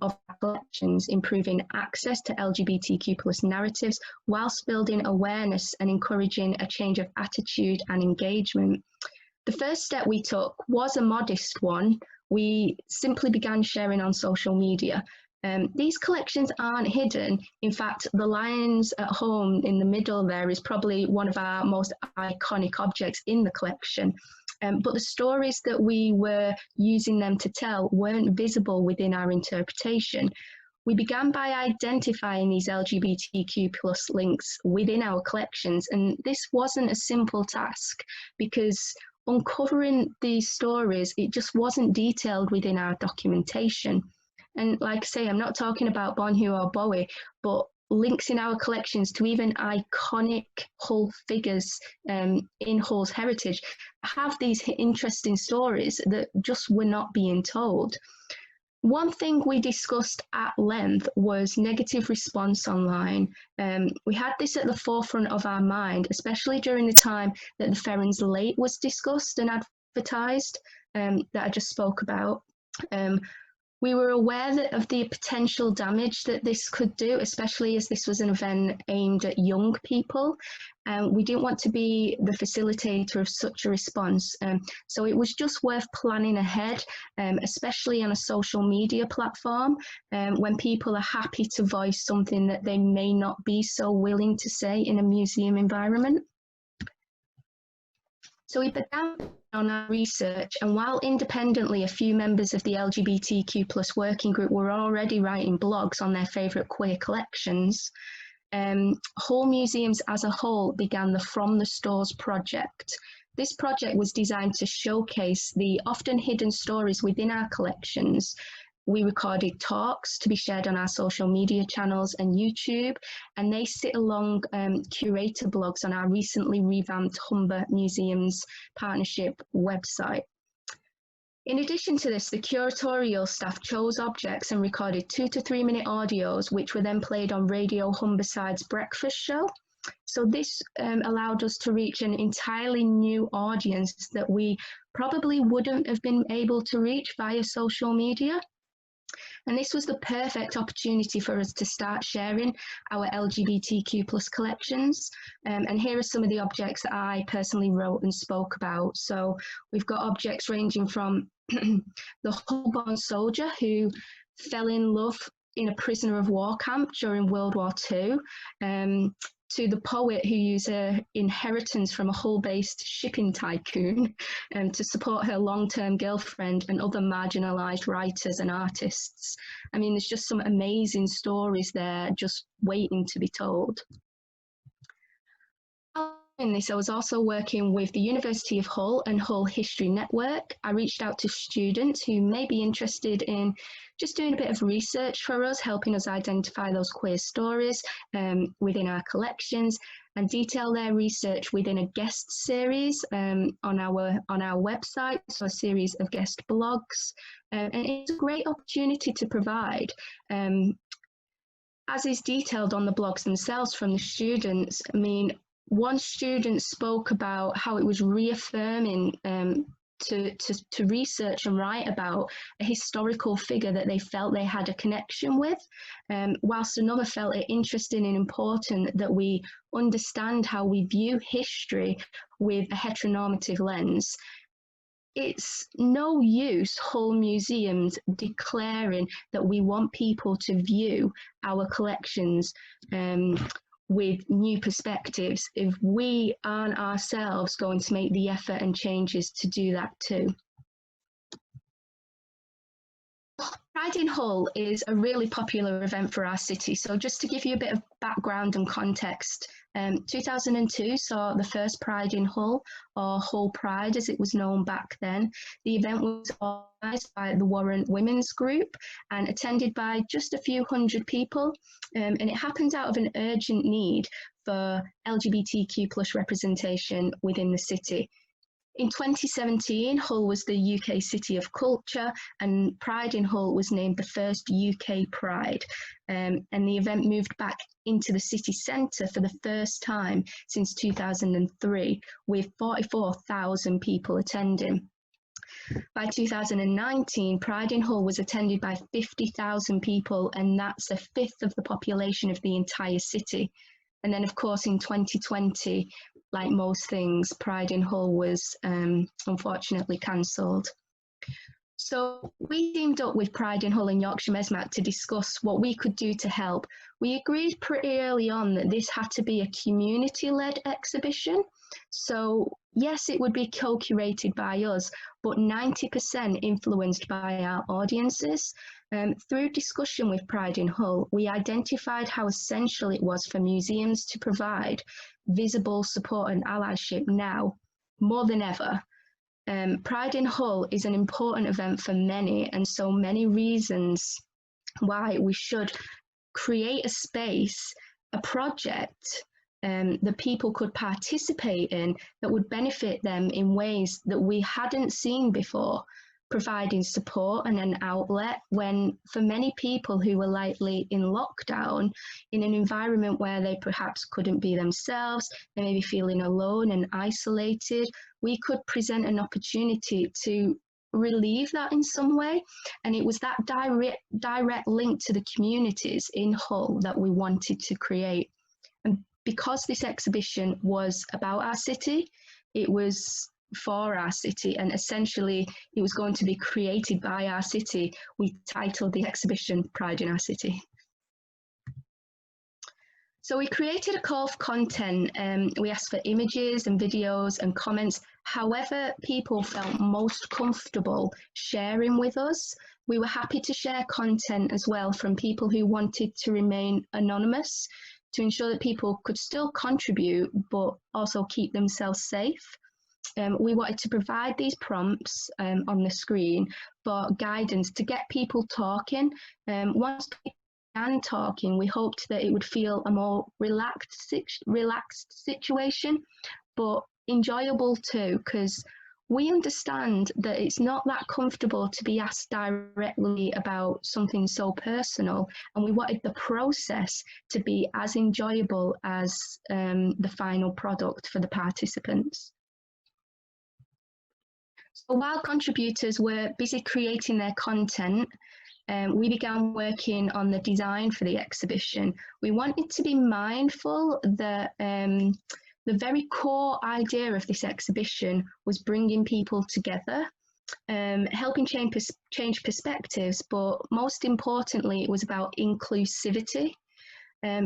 of our collections, improving access to LGBTQ plus narratives whilst building awareness and encouraging a change of attitude and engagement. The first step we took was a modest one. We simply began sharing on social media. These collections aren't hidden. In fact, the lions at home in the middle there is probably one of our most iconic objects in the collection. But the stories that we were using them to tell weren't visible within our interpretation. We began by identifying these LGBTQ plus links within our collections, and this wasn't a simple task because uncovering these stories, it just wasn't detailed within our documentation. And like I say, I'm not talking about Bonhu or Bowie, but links in our collections to even iconic Hull figures in Hull's heritage have these interesting stories that just were not being told. One thing we discussed at length was negative response online. We had this at the forefront of our mind, especially during the time that the Ferrens Late was discussed and advertised, that I just spoke about. We were aware of the potential damage that this could do, especially as this was an event aimed at young people. We didn't want to be the facilitator of such a response. So it was just worth planning ahead, especially on a social media platform, when people are happy to voice something that they may not be so willing to say in a museum environment. So we began on our research, and while independently a few members of the LGBTQ plus working group were already writing blogs on their favourite queer collections, Hull Museums as a whole began the From the Stores project. This project was designed to showcase the often hidden stories within our collections. We recorded talks to be shared on our social media channels and YouTube, and they sit along Curator blogs on our recently revamped Humber Museums Partnership website. In addition to this, the curatorial staff chose objects and recorded 2 to 3 minute audios, which were then played on Radio Humberside's breakfast show. So this allowed us to reach an entirely new audience that we probably wouldn't have been able to reach via social media. And this was the perfect opportunity for us to start sharing our LGBTQ plus collections. And here are some of the objects that I personally wrote and spoke about. So we've got objects ranging from the Hull-born soldier who fell in love in a prisoner of war camp during World War II, to the poet who used her inheritance from a Hull-based shipping tycoon to support her long-term girlfriend and other marginalised writers and artists. I mean, there's just some amazing stories there just waiting to be told. In this, I was also working with the University of Hull and Hull History Network. I reached out to students who may be interested in just doing a bit of research for us, helping us identify those queer stories within our collections and detail their research within a guest series on our website, so a series of guest blogs. And it's a great opportunity to provide. As is detailed on the blogs themselves from the students, I mean, one student spoke about how it was reaffirming to research and write about a historical figure that they felt they had a connection with, whilst another felt it interesting and important that we understand how we view history with a heteronormative lens. It's no use Hull Museums declaring that we want people to view our collections with new perspectives if we aren't ourselves going to make the effort and changes to do that too. Pride in Hull is a really popular event for our city. So just to give you a bit of background and context, 2002 saw the first Pride in Hull, or Hull Pride as it was known back then. The event was organised by the Warrant Women's Group and attended by just a few hundred people. And it happened out of an urgent need for LGBTQ plus representation within the city. In 2017, Hull was the UK City of Culture, and Pride in Hull was named the first UK Pride. And the event moved back into the city centre for the first time since 2003, with 44,000 people attending. By 2019, Pride in Hull was attended by 50,000 people, and that's a fifth of the population of the entire city. And then, of course, in 2020, like most things, Pride in Hull was unfortunately cancelled. So we teamed up with Pride in Hull and Yorkshire Mesmac to discuss what we could do to help. We agreed pretty early on that this had to be a community-led exhibition. So yes, it would be co-curated by us, but 90% influenced by our audiences. Through discussion with Pride in Hull, we identified how essential it was for museums to provide visible support and allyship now, more than ever. Pride in Hull is an important event for many, and so many reasons why we should create a space, a project that people could participate in that would benefit them in ways that we hadn't seen before, providing support and an outlet when, for many people who were likely in lockdown, in an environment where they perhaps couldn't be themselves, they may be feeling alone and isolated, we could present an opportunity to relieve that in some way. And it was that direct link to the communities in Hull that we wanted to create. And because this exhibition was about our city, it was for our city, and essentially it was going to be created by our city, we titled the exhibition Pride in Our City. So we created a call for content. We asked for images and videos and comments, however people felt most comfortable sharing with us. We were happy to share content as well from people who wanted to remain anonymous, to ensure that people could still contribute but also keep themselves safe. We wanted to provide these prompts on the screen for guidance to get people talking. Once people began talking, we hoped that it would feel a more relaxed situation, but enjoyable too, because we understand that it's not that comfortable to be asked directly about something so personal, and we wanted the process to be as enjoyable as the final product for the participants. So while contributors were busy creating their content, we began working on the design for the exhibition. We wanted to be mindful that the very core idea of this exhibition was bringing people together, helping change perspectives, but most importantly, it was about inclusivity.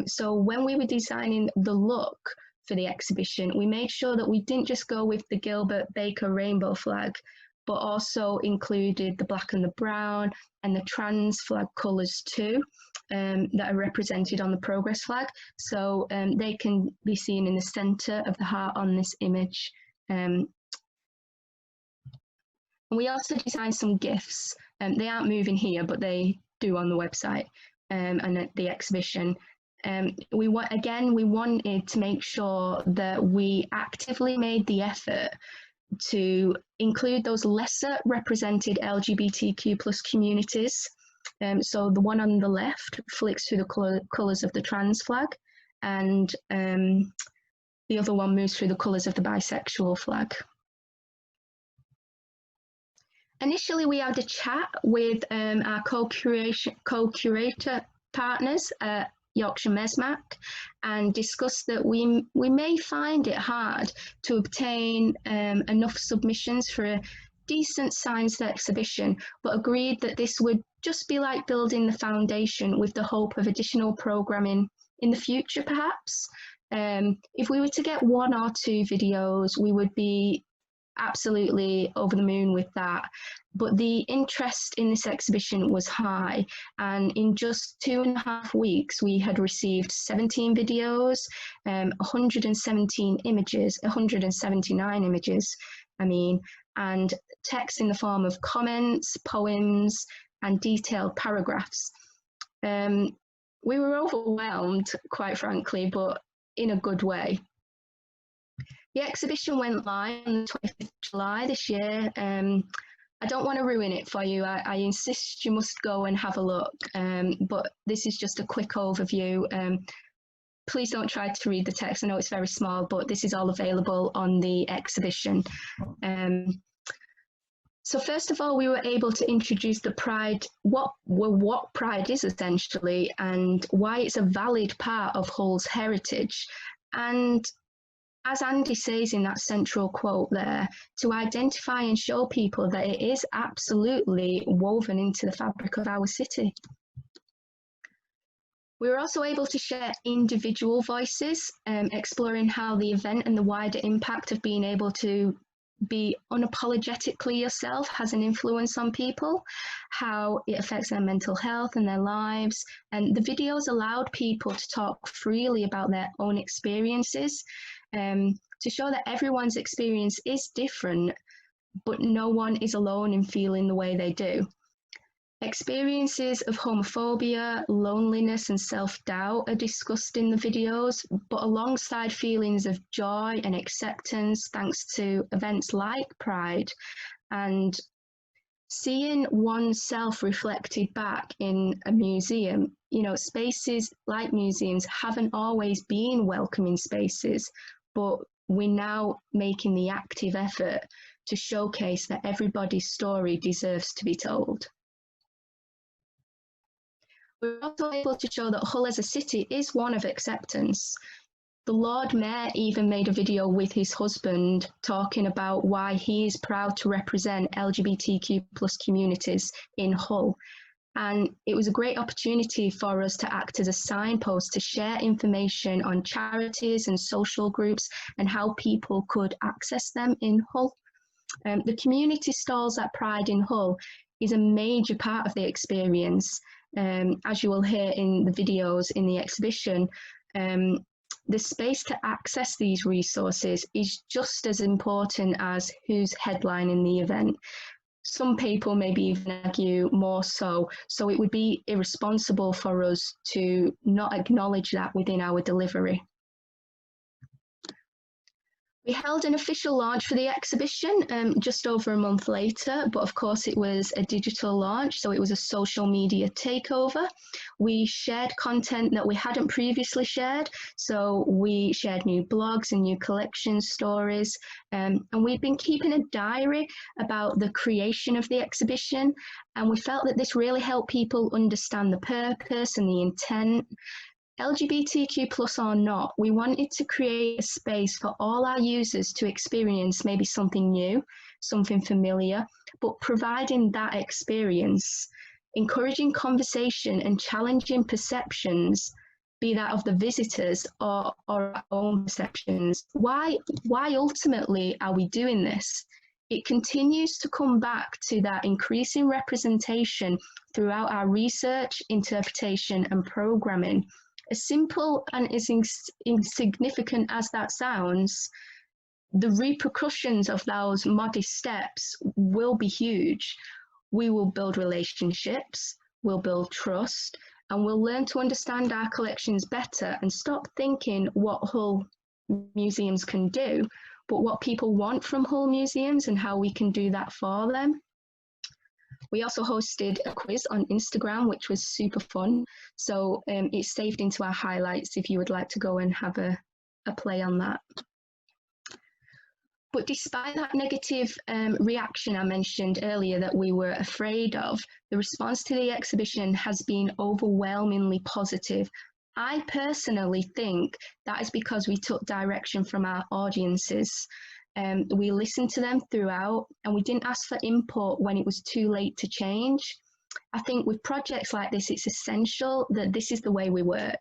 So when we were designing the look for the exhibition, we made sure that we didn't just go with the Gilbert Baker rainbow flag, but also included the black and the brown and the trans flag colours too, that are represented on the progress flag. So they can be seen in the centre of the heart on this image. And we also designed some gifs. They aren't moving here, but they do on the website and at the exhibition. We wanted to make sure that we actively made the effort to include those lesser represented LGBTQ plus communities. So the one on the left flicks through the colours of the trans flag, and the other one moves through the colours of the bisexual flag. Initially, we had a chat with our co-curator partners at Yorkshire Mesmac, and discussed that we may find it hard to obtain enough submissions for a decent sized exhibition, but agreed that this would just be like building the foundation with the hope of additional programming in the future perhaps. If we were to get 1 or 2 videos, we would be absolutely over the moon with that. But the interest in this exhibition was high, and in just 2.5 weeks we had received 17 videos, 179 images, and text in the form of comments, poems and detailed paragraphs. We were overwhelmed, quite frankly, but in a good way. The exhibition went live on the 25th of July this year. I don't want to ruin it for you. I insist you must go and have a look, but this is just a quick overview. Please don't try to read the text. I know it's very small, but this is all available on the exhibition. So first of all, we were able to introduce the Pride, what Pride is essentially, and why it's a valid part of Hull's heritage. And as Andy says in that central quote there, to identify and show people that it is absolutely woven into the fabric of our city. We were also able to share individual voices, exploring how the event and the wider impact of being able to be unapologetically yourself has an influence on people, how it affects their mental health and their lives. And the videos allowed people to talk freely about their own experiences, to show that everyone's experience is different, but no one is alone in feeling the way they do. Experiences of homophobia, loneliness, and self-doubt are discussed in the videos, but alongside feelings of joy and acceptance thanks to events like Pride, and seeing oneself reflected back in a museum. You know, spaces like museums haven't always been welcoming spaces, but we're now making the active effort to showcase that everybody's story deserves to be told. We're also able to show that Hull as a city is one of acceptance. The Lord Mayor even made a video with his husband talking about why he is proud to represent LGBTQ plus communities in Hull. And it was a great opportunity for us to act as a signpost to share information on charities and social groups and how people could access them in Hull. The community stalls at Pride in Hull is a major part of the experience. As you will hear in the videos in the exhibition, the space to access these resources is just as important as who's headlining the event. Some people maybe even argue more so, so it would be irresponsible for us to not acknowledge that within our delivery. We held an official launch for the exhibition just over a month later, but of course it was a digital launch, so it was a social media takeover. We shared content that we hadn't previously shared, so we shared new blogs and new collection stories, and we've been keeping a diary about the creation of the exhibition, and we felt that this really helped people understand the purpose and the intent. LGBTQ plus or not, we wanted to create a space for all our users to experience maybe something new, something familiar, but providing that experience, encouraging conversation and challenging perceptions, be that of the visitors or our own perceptions. Why ultimately are we doing this? It continues to come back to that increasing representation throughout our research, interpretation, and programming. As simple and as insignificant as that sounds, the repercussions of those modest steps will be huge. We will build relationships, we'll build trust, and we'll learn to understand our collections better and stop thinking what Hull museums can do, but what people want from Hull museums and how we can do that for them. We also hosted a quiz on Instagram, which was super fun. So it's saved into our highlights if you would like to go and have a play on that. But despite that negative reaction I mentioned earlier that we were afraid of, the response to the exhibition has been overwhelmingly positive. I personally think that is because we took direction from our audiences. We listened to them throughout, and we didn't ask for input when it was too late to change. I think with projects like this, it's essential that this is the way we work.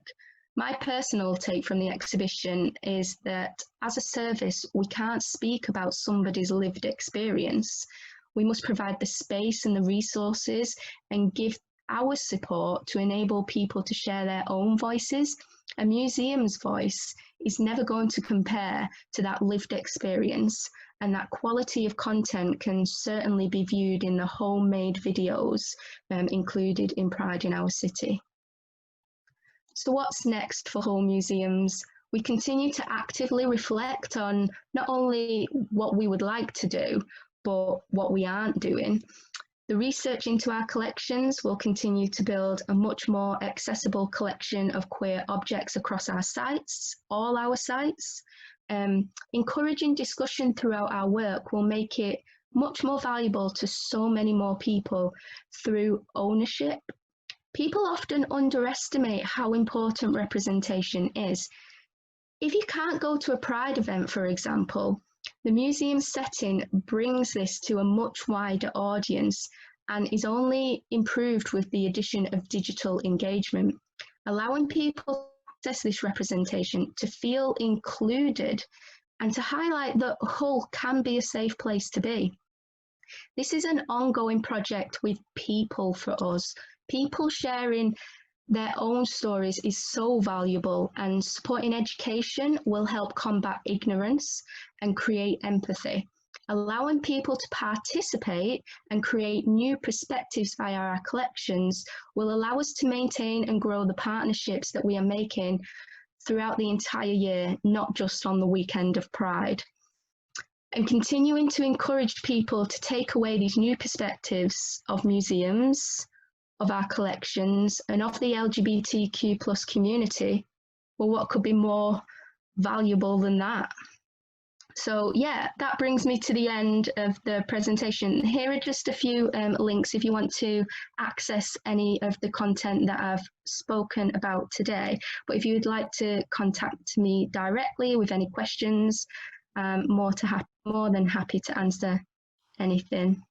My personal take from the exhibition is that as a service, we can't speak about somebody's lived experience. We must provide the space and the resources and give our support to enable people to share their own voices. A museum's voice is never going to compare to that lived experience, and that quality of content can certainly be viewed in the homemade videos included in Pride in Our City. So what's next for Hull Museums? We continue to actively reflect on not only what we would like to do, but what we aren't doing. The research into our collections will continue to build a much more accessible collection of queer objects across our sites, all our sites. Encouraging discussion throughout our work will make it much more valuable to so many more people through ownership. People often underestimate how important representation is. If you can't go to a Pride event, for example, the museum setting brings this to a much wider audience and is only improved with the addition of digital engagement, allowing people to access this representation, to feel included, and to highlight that Hull can be a safe place to be. This is an ongoing project with people for us. People sharing their own stories is so valuable, and supporting education will help combat ignorance and create empathy. Allowing people to participate and create new perspectives via our collections will allow us to maintain and grow the partnerships that we are making throughout the entire year, not just on the weekend of Pride. And continuing to encourage people to take away these new perspectives of museums, of our collections, and of the LGBTQ plus community, well, what could be more valuable than that? So yeah, that brings me to the end of the presentation. Here are just a few links if you want to access any of the content that I've spoken about today. But if you'd like to contact me directly with any questions, more than happy to answer anything.